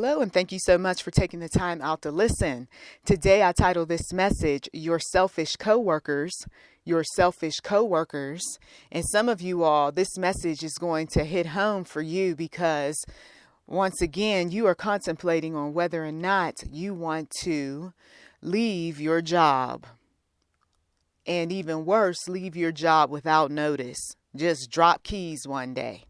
Hello, and thank you so much for taking the time out to listen. Today, I titled this message, Your Selfish CoWorkers. Your Selfish CoWorkers. And some of you all, this message is going to hit home for you because, once again, you are contemplating on whether or not you want to leave your job. And even worse, leave your job without notice. Just drop keys one day.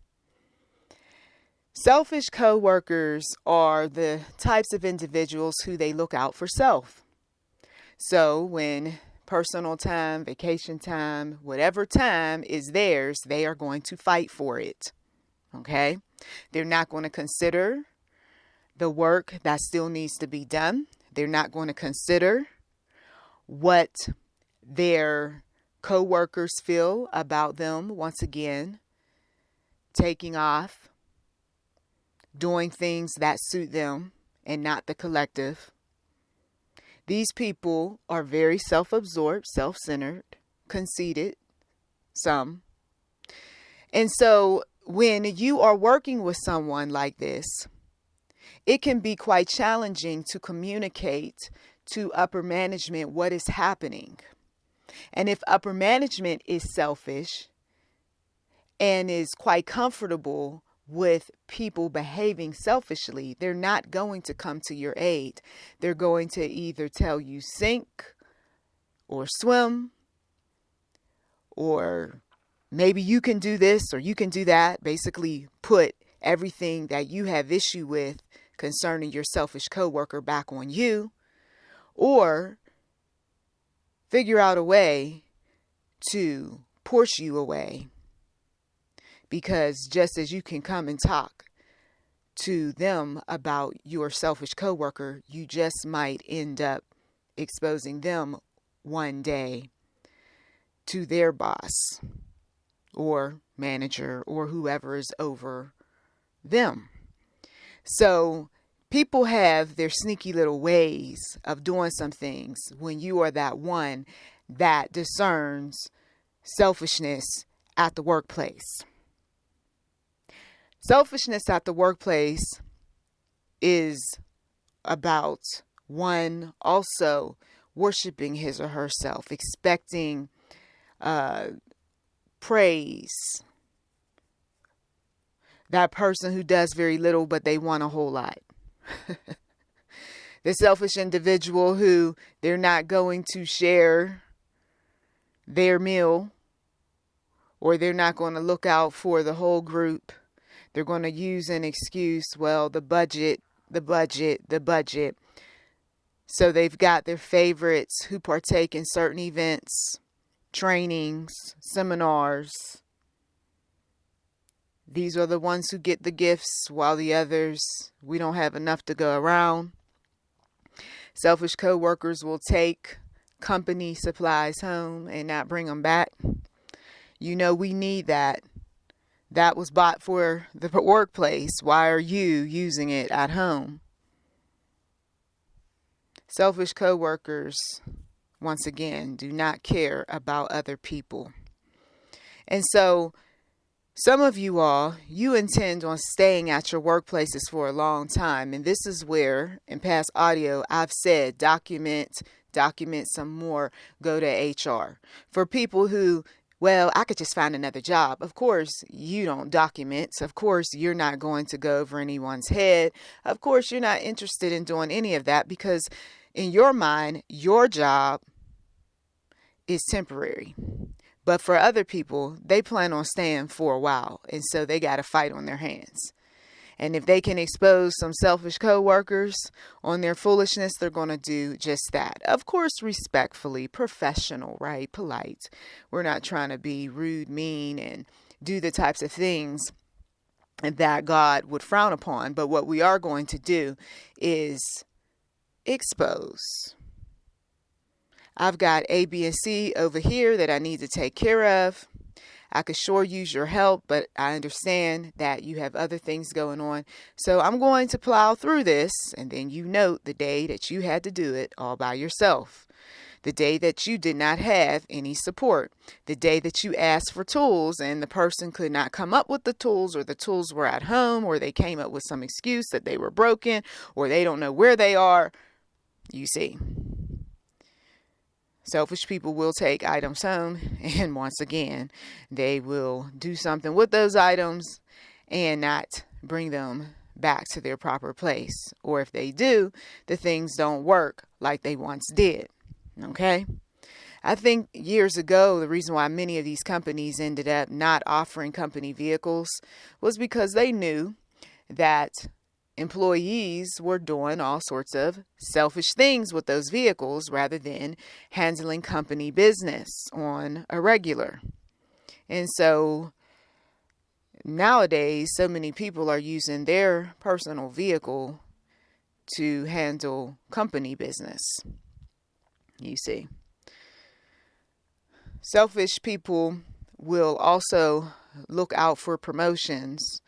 Selfish coworkers are the types of individuals who they look out for self. So when personal time, vacation time, whatever time is theirs, they are going to fight for it. Okay? They're not going to consider the work that still needs to be done. They're not going to consider what their coworkers feel about them, once again, taking off, doing things that suit them and not the collective. These people are very self-absorbed, self-centered, conceited, some. And so when you are working with someone like this, it can be quite challenging to communicate to upper management what is happening. And if upper management is selfish and is quite comfortable with people behaving selfishly, they're not going to come to your aid. They're going to either tell you sink or swim, or maybe you can do this or you can do that. Basically put everything that you have issue with concerning your selfish coworker back on you, or figure out a way to push you away. Because just as you can come and talk to them about your selfish coworker, you just might end up exposing them one day to their boss or manager or whoever is over them. So people have their sneaky little ways of doing some things when you are that one that discerns selfishness at the workplace. Selfishness at the workplace is about one also worshiping his or herself, expecting praise. That person who does very little, but they want a whole lot. The selfish individual who they're not going to share their meal, or they're not going to look out for the whole group. They're going to use an excuse, well, the budget. So they've got their favorites who partake in certain events, trainings, seminars. These are the ones who get the gifts, while the others, we don't have enough to go around. Selfish coworkers will take company supplies home and not bring them back. You know, we need that. That was bought for the workplace. Why are you using it at home? Selfish coworkers, once again, do not care about other people. And so some of you all, you intend on staying at your workplaces for a long time. And this is where, in past audio, I've said document some more, go to HR. For people who, well, I could just find another job. Of course, you don't document. Of course, you're not going to go over anyone's head. Of course, you're not interested in doing any of that because in your mind, your job is temporary. But for other people, they plan on staying for a while. And so they got a fight on their hands. And if they can expose some selfish coworkers on their foolishness, they're going to do just that. Of course, respectfully, professional, right? Polite. We're not trying to be rude, mean, and do the types of things that God would frown upon. But what we are going to do is expose. I've got A, B, and C over here that I need to take care of. I could sure use your help, but I understand that you have other things going on. So I'm going to plow through this, and then you note the day that you had to do it all by yourself. The day that you did not have any support. The day that you asked for tools and the person could not come up with the tools, or the tools were at home, or they came up with some excuse that they were broken, or they don't know where they are. You see. Selfish people will take items home, and once again, they will do something with those items and not bring them back to their proper place. Or if they do, the things don't work like they once did. Okay? I think years ago, the reason why many of these companies ended up not offering company vehicles was because they knew that employees were doing all sorts of selfish things with those vehicles rather than handling company business on a regular. And so nowadays, so many people are using their personal vehicle to handle company business. You see. Selfish people will also look out for promotions,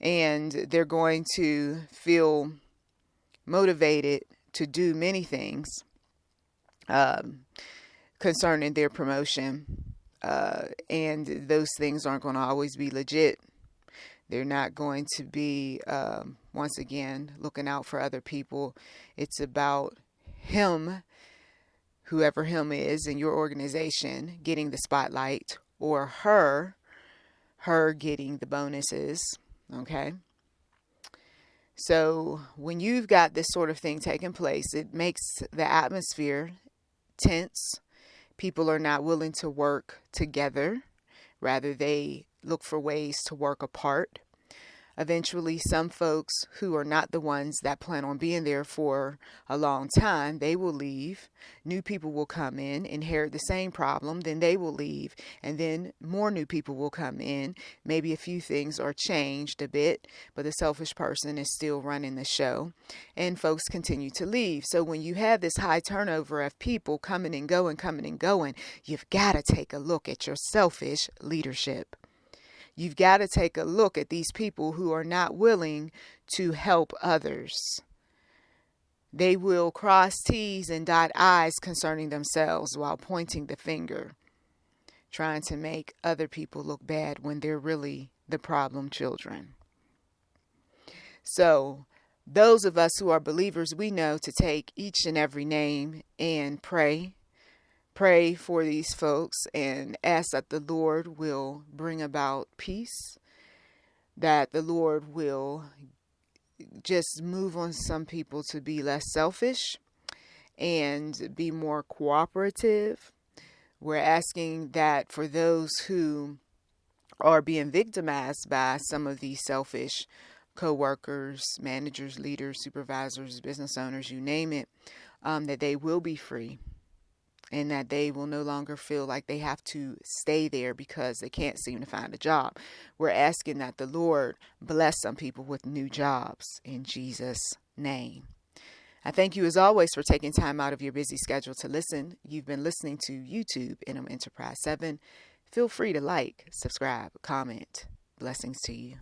and they're going to feel motivated to do many things concerning their promotion. And those things aren't going to always be legit. They're not going to be, once again, looking out for other people. It's about him, whoever him is in your organization, getting the spotlight, or her getting the bonuses. Okay. So when you've got this sort of thing taking place, it makes the atmosphere tense. People are not willing to work together. Rather, they look for ways to work apart. Eventually, some folks who are not the ones that plan on being there for a long time, they will leave. New people will come in, inherit the same problem, then they will leave. And then more new people will come in. Maybe a few things are changed a bit, but the selfish person is still running the show. And folks continue to leave. So when you have this high turnover of people coming and going, you've got to take a look at your selfish leadership. You've got to take a look at these people who are not willing to help others. They will cross T's and dot I's concerning themselves while pointing the finger, trying to make other people look bad when they're really the problem children. So those of us who are believers, we know to take each and every name and pray for these folks and ask that the Lord will bring about peace, that the Lord will just move on some people to be less selfish and be more cooperative. We're asking that for those who are being victimized by some of these selfish co-workers, managers, leaders, supervisors, business owners, you name it, that they will be free. And that they will no longer feel like they have to stay there because they can't seem to find a job. We're asking that the Lord bless some people with new jobs in Jesus' name. I thank you as always for taking time out of your busy schedule to listen. You've been listening to YouTube NM Enterprise 7. Feel free to like, subscribe, comment. Blessings to you.